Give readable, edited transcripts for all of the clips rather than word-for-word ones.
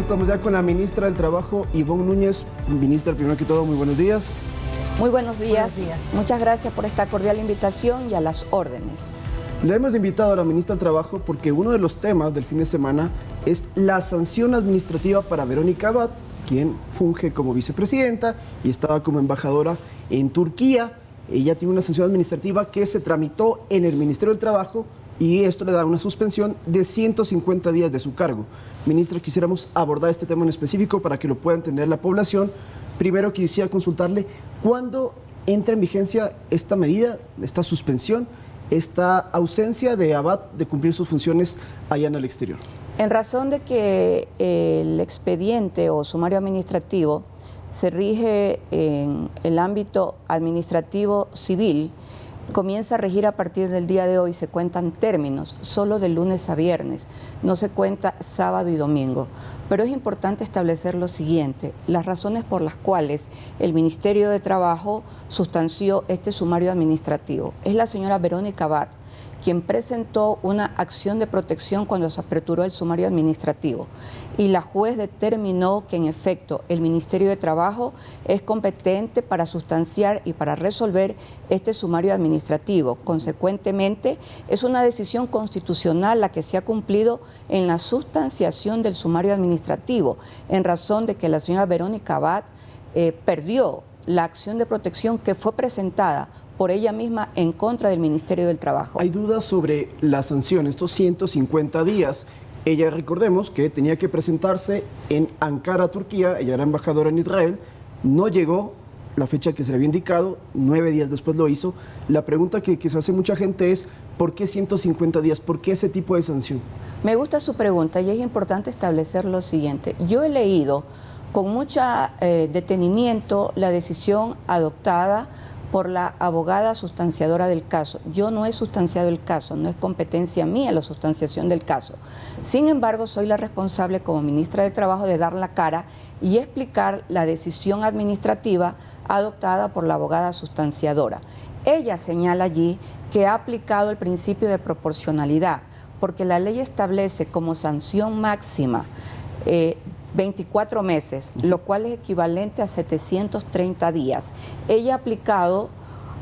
estamos ya con la ministra del Trabajo, Ivonne Núñez. Ministra, primero que todo, muy buenos días. Muy buenos días. Muchas gracias por esta cordial invitación y a las órdenes. Le hemos invitado a la ministra del Trabajo porque uno de los temas del fin de semana es la sanción administrativa para Verónica Abad, quien funge como vicepresidenta y estaba como embajadora en Turquía. Ella tiene una sanción administrativa que se tramitó en el Ministerio del Trabajo y esto le da una suspensión de 150 días de su cargo. Ministra, quisiéramos abordar este tema en específico para que lo pueda entender la población. Primero quisiera consultarle cuándo entra en vigencia esta medida, esta suspensión, esta ausencia de Abad de cumplir sus funciones allá en el exterior. En razón de que el expediente o sumario administrativo se rige en el ámbito administrativo civil, comienza a regir a partir del día de hoy, se cuentan términos, solo de lunes a viernes, no se cuenta sábado y domingo. Pero es importante establecer lo siguiente, las razones por las cuales el Ministerio de Trabajo sustanció este sumario administrativo. Es la señora Verónica Abad quien presentó una acción de protección cuando se aperturó el sumario administrativo y la juez determinó que en efecto el Ministerio de Trabajo es competente para sustanciar y para resolver este sumario administrativo. Consecuentemente, es una decisión constitucional la que se ha cumplido en la sustanciación del sumario administrativo, en razón de que la señora Verónica Abad perdió la acción de protección que fue presentada por ella misma en contra del Ministerio del Trabajo. Hay dudas sobre la sanción, estos 150 días. Ella, recordemos, que tenía que presentarse en Ankara, Turquía, ella era embajadora en Israel, no llegó la fecha que se le había indicado, 9 días después lo hizo. La pregunta que se hace mucha gente es, ¿por qué 150 días? ¿Por qué ese tipo de sanción? Me gusta su pregunta y es importante establecer lo siguiente. Yo he leído con mucho detenimiento la decisión adoptada por la abogada sustanciadora del caso. Yo no he sustanciado el caso, no es competencia mía la sustanciación del caso. Sin embargo, soy la responsable como ministra del Trabajo de dar la cara y explicar la decisión administrativa adoptada por la abogada sustanciadora. Ella señala allí que ha aplicado el principio de proporcionalidad, porque la ley establece como sanción máxima 24 meses, lo cual es equivalente a 730 días. Ella ha aplicado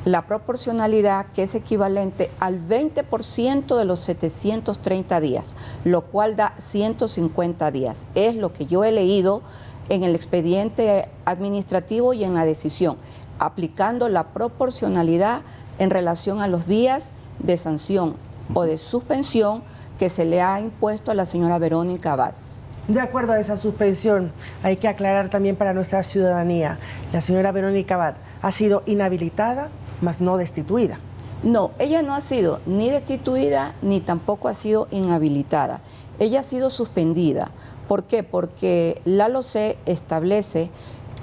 la proporcionalidad, que es equivalente al 20% de los 730 días, lo cual da 150 días. Es lo que yo he leído en el expediente administrativo y en la decisión, aplicando la proporcionalidad en relación a los días de sanción o de suspensión que se le ha impuesto a la señora Verónica Abad. De acuerdo a esa suspensión, hay que aclarar también para nuestra ciudadanía, la señora Verónica Abad ha sido inhabilitada, mas no destituida. No, ella no ha sido ni destituida ni tampoco ha sido inhabilitada. Ella ha sido suspendida. ¿Por qué? Porque la LOCE establece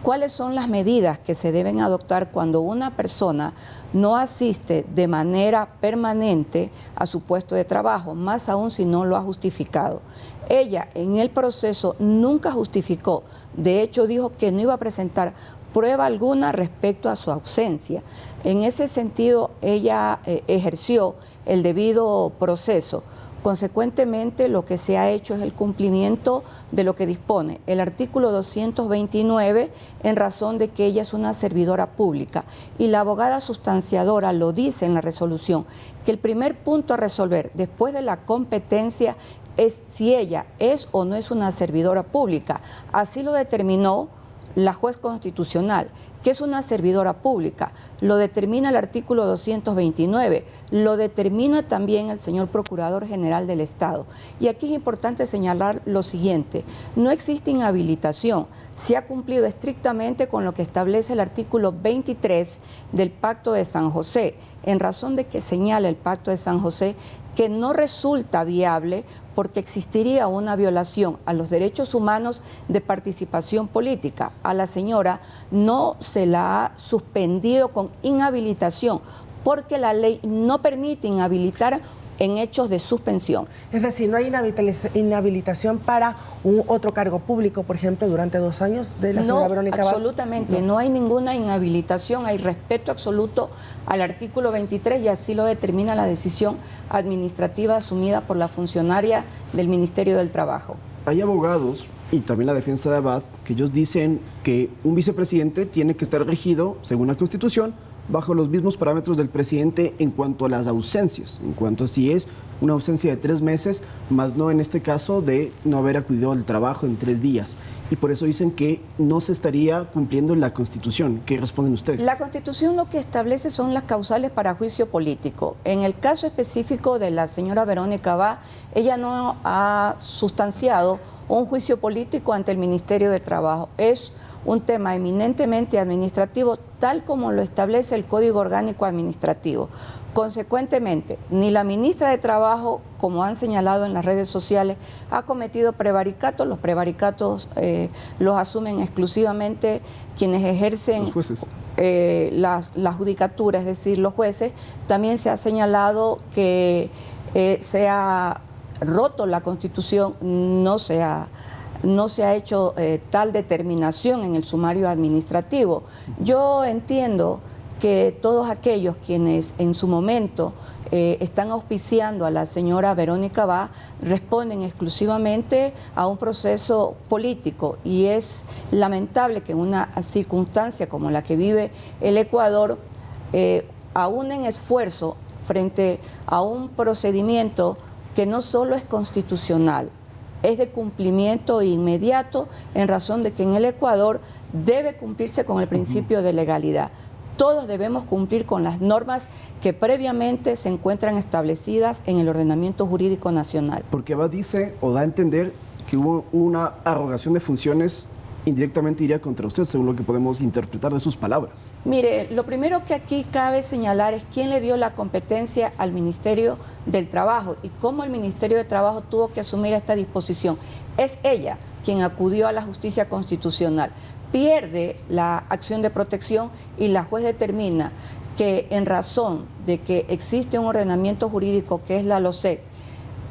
cuáles son las medidas que se deben adoptar cuando una persona no asiste de manera permanente a su puesto de trabajo, más aún si no lo ha justificado. Ella en el proceso nunca justificó, de hecho dijo que no iba a presentar prueba alguna respecto a su ausencia. En ese sentido, ella ejerció el debido proceso. Consecuentemente, lo que se ha hecho es el cumplimiento de lo que dispone el artículo 229 en razón de que ella es una servidora pública y la abogada sustanciadora lo dice en la resolución, que el primer punto a resolver después de la competencia es si ella es o no es una servidora pública. Así lo determinó la juez constitucional, que es una servidora pública. Lo determina el artículo 229, lo determina también el señor Procurador General del Estado. Y aquí es importante señalar lo siguiente, no existe inhabilitación, se ha cumplido estrictamente con lo que establece el artículo 23 del Pacto de San José, en razón de que señala el Pacto de San José que no resulta viable porque existiría una violación a los derechos humanos de participación política. A la señora no se la ha suspendido con inhabilitación porque la ley no permite inhabilitar en hechos de suspensión. Es decir, no hay inhabilitación para un otro cargo público, por ejemplo, durante 2 años de la señora Verónica Abad. Absolutamente, no hay ninguna inhabilitación, hay respeto absoluto al artículo 23 y así lo determina la decisión administrativa asumida por la funcionaria del Ministerio del Trabajo. Hay abogados y también la defensa de Abad, que ellos dicen que un vicepresidente tiene que estar regido, según la Constitución, bajo los mismos parámetros del presidente en cuanto a las ausencias, en cuanto a si es una ausencia de 3 meses, más no en este caso de no haber acudido al trabajo en 3 días. Y por eso dicen que no se estaría cumpliendo la Constitución. ¿Qué responden ustedes? La Constitución lo que establece son las causales para juicio político. En el caso específico de la señora Verónica Abad, ella no ha sustanciado un juicio político ante el Ministerio de Trabajo. Es un tema eminentemente administrativo, tal como lo establece el Código Orgánico Administrativo. Consecuentemente, ni la ministra de Trabajo, como han señalado en las redes sociales, ha cometido prevaricatos. Los prevaricatos los asumen exclusivamente quienes ejercen los jueces. La judicatura, es decir, los jueces. También se ha señalado que se ha roto la Constitución, no se ha hecho tal determinación en el sumario administrativo. Yo entiendo que todos aquellos quienes en su momento están auspiciando a la señora Verónica Abad responden exclusivamente a un proceso político, y es lamentable que en una circunstancia como la que vive el Ecuador, aúnen esfuerzo frente a un procedimiento que no solo es constitucional, es de cumplimiento inmediato, en razón de que en el Ecuador debe cumplirse con el principio de legalidad. Todos debemos cumplir con las normas que previamente se encuentran establecidas en el ordenamiento jurídico nacional. Porque Abad dice o da a entender que hubo una arrogación de funciones, indirectamente iría contra usted, según lo que podemos interpretar de sus palabras. Mire, lo primero que aquí cabe señalar es quién le dio la competencia al Ministerio del Trabajo y cómo el Ministerio de Trabajo tuvo que asumir esta disposición. Es ella quien acudió a la justicia constitucional. Pierde la acción de protección y la juez determina que en razón de que existe un ordenamiento jurídico que es la LOCET,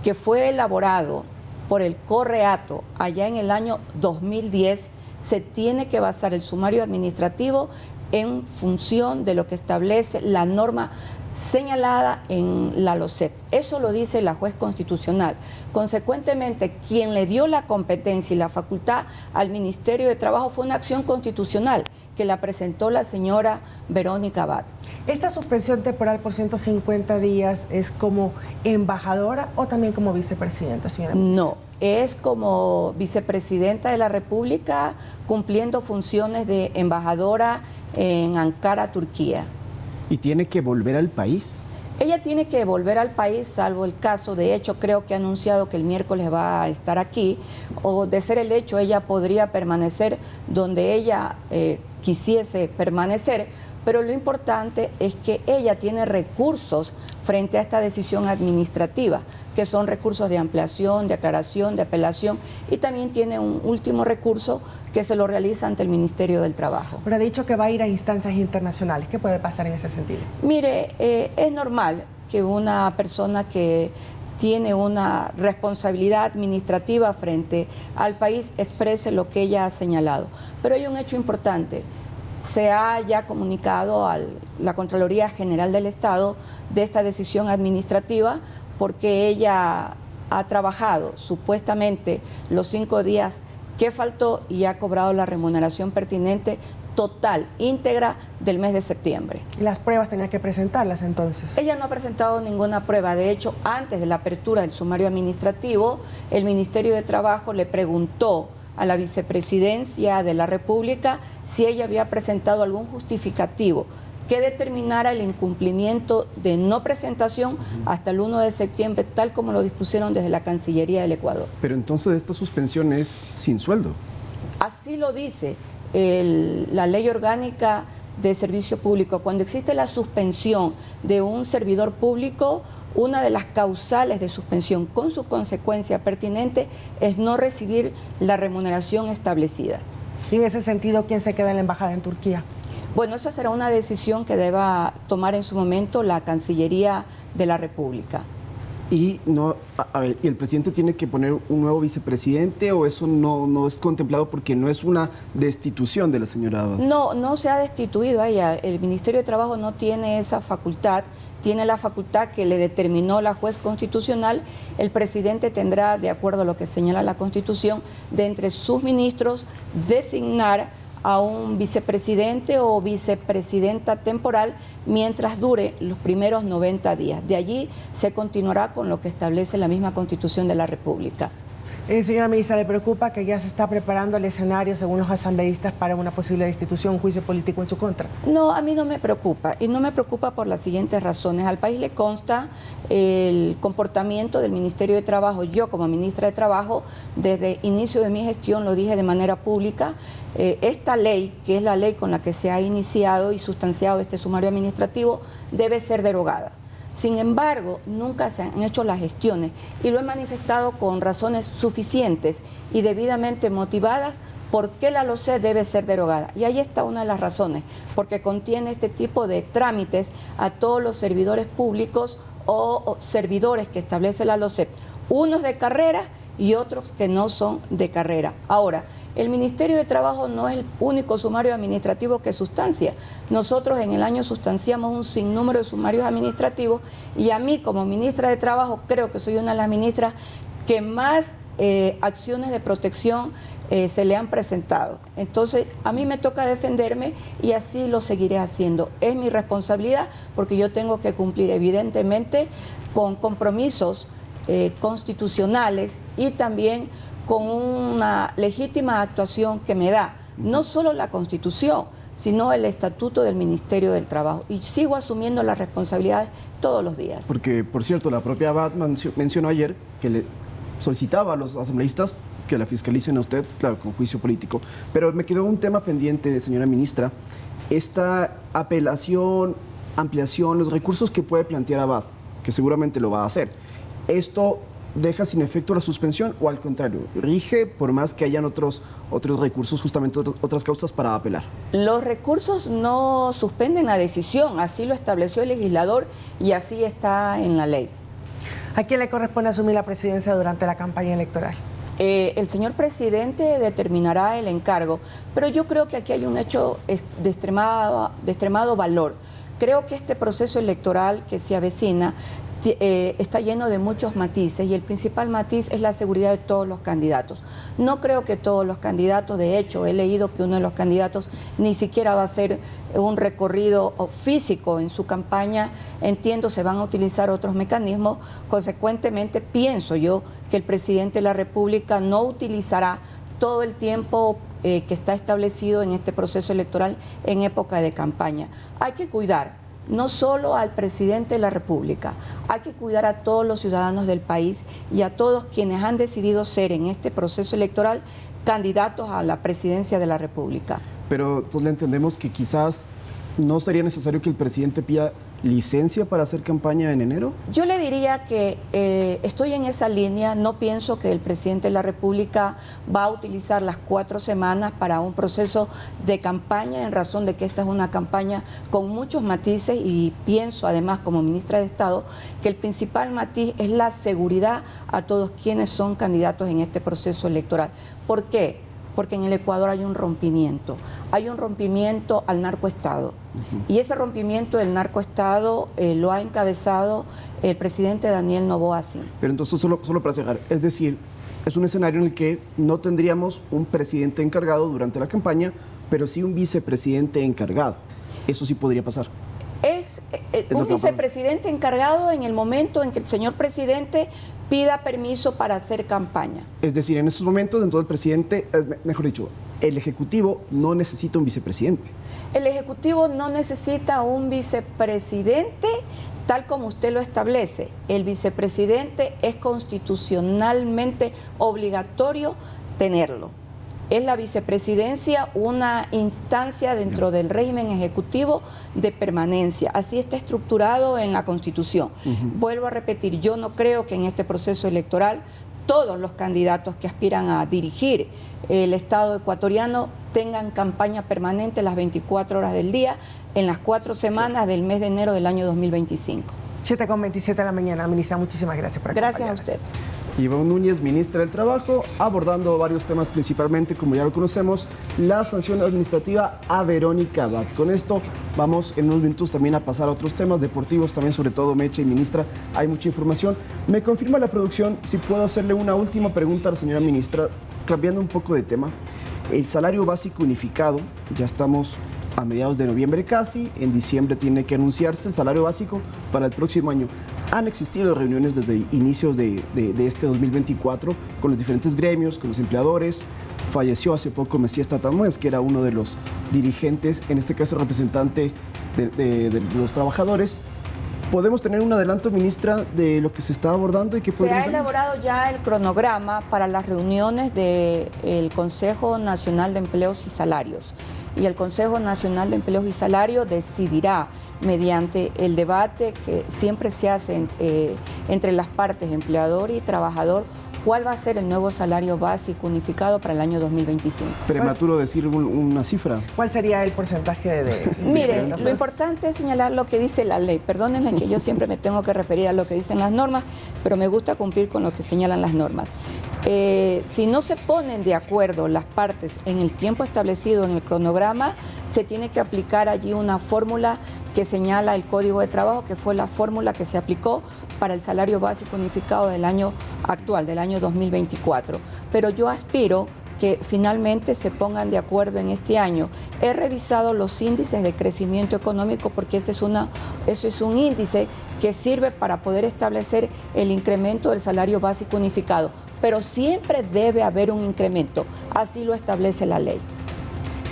que fue elaborado por el Correato allá en el año 2010, se tiene que basar el sumario administrativo en función de lo que establece la norma señalada en la LOCET. Eso lo dice la juez constitucional. Consecuentemente, quien le dio la competencia y la facultad al Ministerio de Trabajo fue una acción constitucional que la presentó la señora Verónica Abad. ¿Esta suspensión temporal por 150 días es como embajadora o también como vicepresidenta, señora ministra? No, es como vicepresidenta de la República cumpliendo funciones de embajadora en Ankara, Turquía. ¿Y tiene que volver al país? Ella tiene que volver al país, salvo el caso, de hecho creo que ha anunciado que el miércoles va a estar aquí, o de ser el hecho ella podría permanecer donde ella quisiese permanecer, pero lo importante es que ella tiene recursos frente a esta decisión administrativa, que son recursos de ampliación, de aclaración, de apelación, y también tiene un último recurso que se lo realiza ante el Ministerio del Trabajo. Pero ha dicho que va a ir a instancias internacionales. ¿Qué puede pasar en ese sentido? Mire, es normal que una persona que tiene una responsabilidad administrativa frente al país exprese lo que ella ha señalado. Pero hay un hecho importante. Se ha ya comunicado a la Contraloría General del Estado de esta decisión administrativa, porque ella ha trabajado supuestamente los 5 días que faltó y ha cobrado la remuneración pertinente total, íntegra del mes de septiembre. ¿Y las pruebas tenía que presentarlas entonces? Ella no ha presentado ninguna prueba. De hecho, antes de la apertura del sumario administrativo, el Ministerio de Trabajo le preguntó a la Vicepresidencia de la República si ella había presentado algún justificativo que determinara el incumplimiento de no presentación hasta el 1 de septiembre, tal como lo dispusieron desde la Cancillería del Ecuador. Pero entonces esta suspensión es sin sueldo. Así lo dice la Ley Orgánica de Servicio Público. Cuando existe la suspensión de un servidor público, una de las causales de suspensión con su consecuencia pertinente es no recibir la remuneración establecida. Y en ese sentido, ¿quién se queda en la embajada en Turquía? Bueno, esa será una decisión que deba tomar en su momento la Cancillería de la República. Y no, a ver, ¿y el presidente tiene que poner un nuevo vicepresidente o eso no es contemplado porque no es una destitución de la señora Abad? No, no se ha destituido a ella. El Ministerio de Trabajo no tiene esa facultad. Tiene la facultad que le determinó la juez constitucional. El presidente tendrá, de acuerdo a lo que señala la Constitución, de entre sus ministros designar a un vicepresidente o vicepresidenta temporal mientras dure los primeros 90 días. De allí se continuará con lo que establece la misma Constitución de la República. Señora ministra, ¿le preocupa que ya se está preparando el escenario, según los asambleístas, para una posible destitución, un juicio político en su contra? No, a mí no me preocupa, y no me preocupa por las siguientes razones. Al país le consta el comportamiento del Ministerio de Trabajo. Yo, como ministra de Trabajo, desde inicio de mi gestión lo dije de manera pública. Esta ley, que es la ley con la que se ha iniciado y sustanciado este sumario administrativo, debe ser derogada. Sin embargo, nunca se han hecho las gestiones y lo he manifestado con razones suficientes y debidamente motivadas por qué la LOCE debe ser derogada. Y ahí está una de las razones, porque contiene este tipo de trámites a todos los servidores públicos o servidores que establece la LOCE, unos de carrera y otros que no son de carrera. Ahora, el Ministerio de Trabajo no es el único sumario administrativo que sustancia. Nosotros en el año sustanciamos un sinnúmero de sumarios administrativos y a mí como ministra de Trabajo creo que soy una de las ministras que más acciones de protección se le han presentado. Entonces a mí me toca defenderme y así lo seguiré haciendo. Es mi responsabilidad porque yo tengo que cumplir evidentemente con compromisos constitucionales y también con una legítima actuación que me da no solo la Constitución, sino el Estatuto del Ministerio del Trabajo. Y sigo asumiendo las responsabilidades todos los días. Porque, por cierto, la propia Abad mencionó ayer que le solicitaba a los asambleístas que la fiscalicen a usted, claro, con juicio político. Pero me quedó un tema pendiente, señora ministra, esta apelación, ampliación, los recursos que puede plantear Abad, que seguramente lo va a hacer. ¿Esto deja sin efecto la suspensión o al contrario, rige por más que hayan otros recursos, justamente otras causas para apelar? Los recursos no suspenden la decisión, así lo estableció el legislador y así está en la ley. ¿A quién le corresponde asumir la presidencia durante la campaña electoral? El señor presidente determinará el encargo, pero yo creo que aquí hay un hecho de extremado valor. Creo que este proceso electoral que se avecina está lleno de muchos matices y el principal matiz es la seguridad de todos los candidatos. No creo que todos los candidatos, de hecho, he leído que uno de los candidatos ni siquiera va a hacer un recorrido físico en su campaña, entiendo se van a utilizar otros mecanismos, consecuentemente pienso yo que el presidente de la República no utilizará todo el tiempo que está establecido en este proceso electoral en época de campaña. Hay que cuidar no solo al presidente de la República, hay que cuidar a todos los ciudadanos del país y a todos quienes han decidido ser en este proceso electoral candidatos a la presidencia de la República. Pero entonces le entendemos que quizás no sería necesario que el presidente pida licencia para hacer campaña en enero. Yo le diría que estoy en esa línea, no pienso que el presidente de la República va a utilizar las 4 semanas para un proceso de campaña en razón de que esta es una campaña con muchos matices y pienso además como ministra de Estado que el principal matiz es la seguridad a todos quienes son candidatos en este proceso electoral. ¿Por qué? Porque en el Ecuador hay un rompimiento al narcoestado. Y ese rompimiento del narcoestado lo ha encabezado el presidente Daniel Noboa Sin. Pero entonces, solo para cerrar, es decir, es un escenario en el que no tendríamos un presidente encargado durante la campaña, pero sí un vicepresidente encargado. Eso sí podría pasar. Es un vicepresidente encargado en el momento en que el señor presidente pida permiso para hacer campaña. Es decir, en estos momentos, entonces el presidente, mejor dicho, el Ejecutivo no necesita un vicepresidente. El Ejecutivo no necesita un vicepresidente tal como usted lo establece. El vicepresidente es constitucionalmente obligatorio tenerlo. Es la vicepresidencia una instancia dentro del régimen ejecutivo de permanencia. Así está estructurado en la Constitución. Vuelvo a repetir, yo no creo que en este proceso electoral todos los candidatos que aspiran a dirigir el Estado ecuatoriano tengan campaña permanente las 24 horas del día en las 4 semanas del mes de enero del año 2025. 7:27 de la mañana. Ministra, muchísimas gracias por Gracias a acompañarnos. usted. Ivonne Núñez, ministra del Trabajo, abordando varios temas, principalmente, como ya lo conocemos, la sanción administrativa a Verónica Abad. Con esto vamos en unos minutos también a pasar a otros temas deportivos, también sobre todo Meche y ministra, hay mucha información. Me confirma la producción si puedo hacerle una última pregunta a la señora ministra, cambiando un poco de tema. El salario básico unificado, ya estamos a mediados de noviembre casi, en diciembre tiene que anunciarse el salario básico para el próximo año. Han existido reuniones desde inicios de este 2024 con los diferentes gremios, con los empleadores. Falleció hace poco Mesías Tatamuez, que era uno de los dirigentes, en este caso representante de los trabajadores. ¿Podemos tener un adelanto, ministra, de lo que se está abordando y qué Se podemos ha hacer? elaborado ya el cronograma para las reuniones del Consejo Nacional de Empleos y Salarios. Y el Consejo Nacional de Empleos y Salarios decidirá, mediante el debate que siempre se hace entre las partes empleador y trabajador, cuál va a ser el nuevo salario básico unificado para el año 2025. Prematuro decir una cifra. ¿Cuál sería el porcentaje de...? Mire, lo importante es señalar lo que dice la ley. Perdónenme que yo siempre me tengo que referir a lo que dicen las normas, pero me gusta cumplir con lo que señalan las normas. Si no se ponen de acuerdo las partes en el tiempo establecido en el cronograma, se tiene que aplicar allí una fórmula que señala el Código de Trabajo, que fue la fórmula que se aplicó para el salario básico unificado del año actual, del año 2024. Pero yo aspiro que finalmente se pongan de acuerdo en este año. He revisado los índices de crecimiento económico porque eso es un índice que sirve para poder establecer el incremento del salario básico unificado. Pero siempre debe haber un incremento, así lo establece la ley.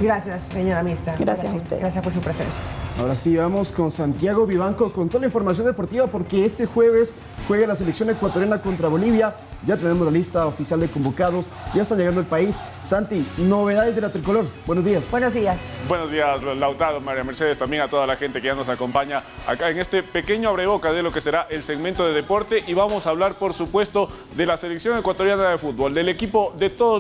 Gracias, señora ministra. Gracias a usted. Gracias por su presencia. Ahora sí, vamos con Santiago Vivanco con toda la información deportiva porque este jueves juega la selección ecuatoriana contra Bolivia. Ya tenemos la lista oficial de convocados, ya están llegando al país. Santi, novedades de la tricolor. Buenos días. Buenos días. Buenos días, Lautaro, María Mercedes, también a toda la gente que ya nos acompaña acá en este pequeño abrebocas de lo que será el segmento de deporte. Y vamos a hablar, por supuesto, de la selección ecuatoriana de fútbol, del equipo de todos